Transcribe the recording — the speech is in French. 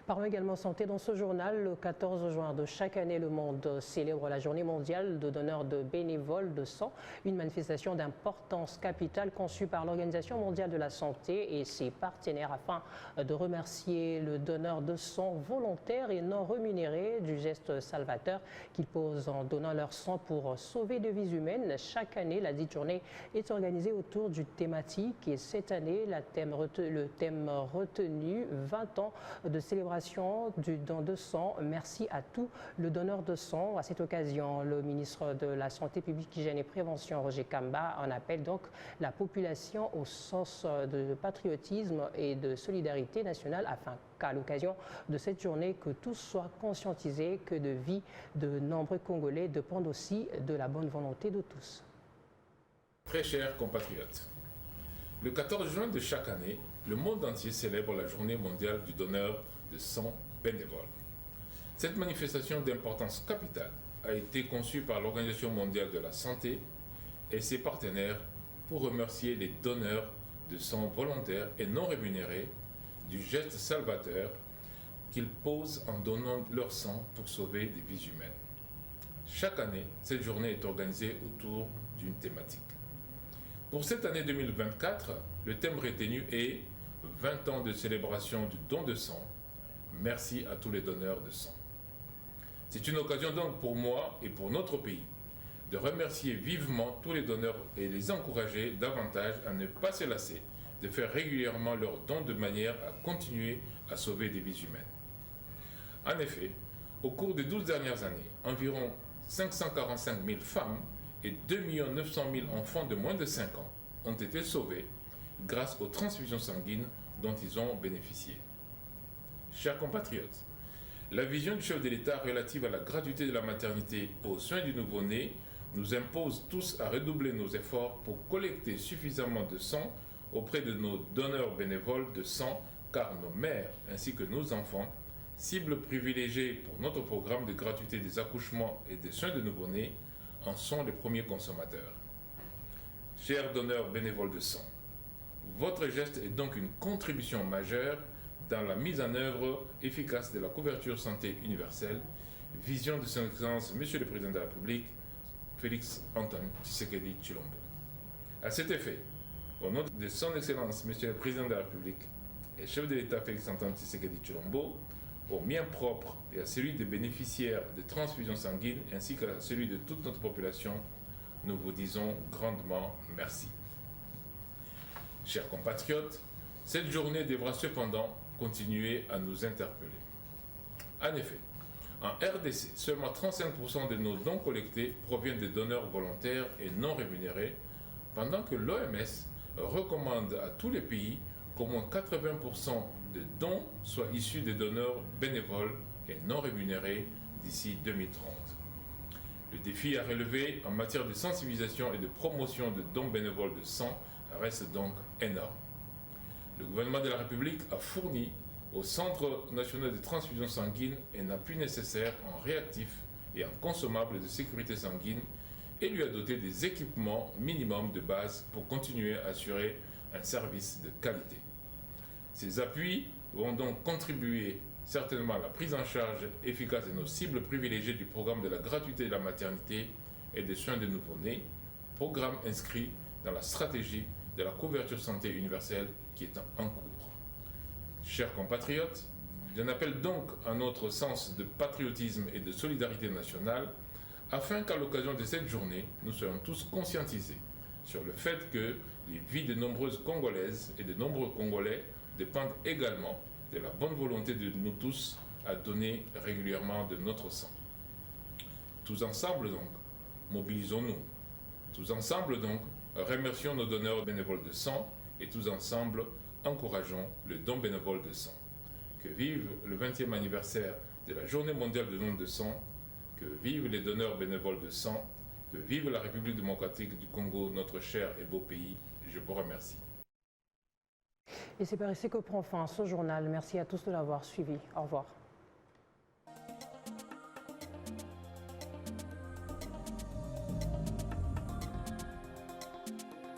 Parlons également santé dans ce journal. Le 14 juin de chaque année, le monde célèbre la journée mondiale de donneurs de bénévoles de sang, une manifestation d'importance capitale conçue par l'Organisation mondiale de la santé et ses partenaires afin de remercier le donneur de sang volontaire et non rémunéré du geste salvateur qu'ils posent en donnant leur sang pour sauver des vies humaines. Chaque année, la dite journée est organisée autour d'une thématique et cette année, le thème retenu, 20 ans de célébration du don de sang. Merci à tous le donneur de sang. À cette occasion, le ministre de la Santé publique, Hygiène et Prévention, Roger Kamba, en appelle donc la population au sens de patriotisme et de solidarité nationale afin qu'à l'occasion de cette journée, que tous soient conscientisés que de vies de nombreux Congolais dépendent aussi de la bonne volonté de tous. Très chers compatriotes, le 14 juin de chaque année, le monde entier célèbre la journée mondiale du donneur de sang bénévole. Cette manifestation d'importance capitale a été conçue par l'Organisation mondiale de la santé et ses partenaires pour remercier les donneurs de sang volontaires et non rémunérés du geste salvateur qu'ils posent en donnant leur sang pour sauver des vies humaines. Chaque année, cette journée est organisée autour d'une thématique. Pour cette année 2024, le thème retenu est 20 ans de célébration du don de sang. Merci à tous les donneurs de sang. C'est une occasion donc pour moi et pour notre pays de remercier vivement tous les donneurs et les encourager davantage à ne pas se lasser de faire régulièrement leurs dons de manière à continuer à sauver des vies humaines. En effet, au cours des 12 dernières années, environ 545 000 femmes et 2 900 000 enfants de moins de 5 ans ont été sauvés grâce aux transfusions sanguines dont ils ont bénéficié. Chers compatriotes, la vision du chef de l'État relative à la gratuité de la maternité aux soins du nouveau-né nous impose tous à redoubler nos efforts pour collecter suffisamment de sang auprès de nos donneurs bénévoles de sang, car nos mères ainsi que nos enfants, cibles privilégiées pour notre programme de gratuité des accouchements et des soins de nouveau-nés, en sont les premiers consommateurs. Chers donneurs bénévoles de sang, votre geste est donc une contribution majeure dans la mise en œuvre efficace de la couverture santé universelle, vision de son Excellence Monsieur le Président de la République, Félix Antoine Tshisekedi Tshilombo. À cet effet, au nom de son Excellence Monsieur le Président de la République et chef de l'État Félix Antoine Tshisekedi Tshilombo, au mien propre et à celui des bénéficiaires de transfusions sanguines ainsi qu'à celui de toute notre population, nous vous disons grandement merci. Chers compatriotes, cette journée devra cependant continuer à nous interpeller. En effet, en RDC, seulement 35% de nos dons collectés proviennent de donneurs volontaires et non rémunérés, pendant que l'OMS recommande à tous les pays qu'au moins 80% de dons soient issus de donneurs bénévoles et non rémunérés d'ici 2030. Le défi à relever en matière de sensibilisation et de promotion de dons bénévoles de sang reste donc énorme. Le gouvernement de la République a fourni au Centre national de transfusion sanguine un appui nécessaire en réactifs et en consommables de sécurité sanguine et lui a doté des équipements minimums de base pour continuer à assurer un service de qualité. Ces appuis vont donc contribuer certainement à la prise en charge efficace de nos cibles privilégiées du programme de la gratuité de la maternité et des soins de nouveau-nés, programme inscrit dans la stratégie de la couverture santé universelle qui est en cours. Chers compatriotes, j'en appelle donc à notre sens de patriotisme et de solidarité nationale afin qu'à l'occasion de cette journée, nous soyons tous conscientisés sur le fait que les vies de nombreuses Congolaises et de nombreux Congolais dépendent également de la bonne volonté de nous tous à donner régulièrement de notre sang. Tous ensemble donc, mobilisons-nous. Tous ensemble donc, remercions nos donneurs bénévoles de sang et tous ensemble, encourageons le don bénévole de sang. Que vive le 20e anniversaire de la Journée mondiale du don de sang, que vivent les donneurs bénévoles de sang, que vive la République démocratique du Congo, notre cher et beau pays. Je vous remercie. Et c'est par ici que prend fin ce journal. Merci à tous de l'avoir suivi. Au revoir.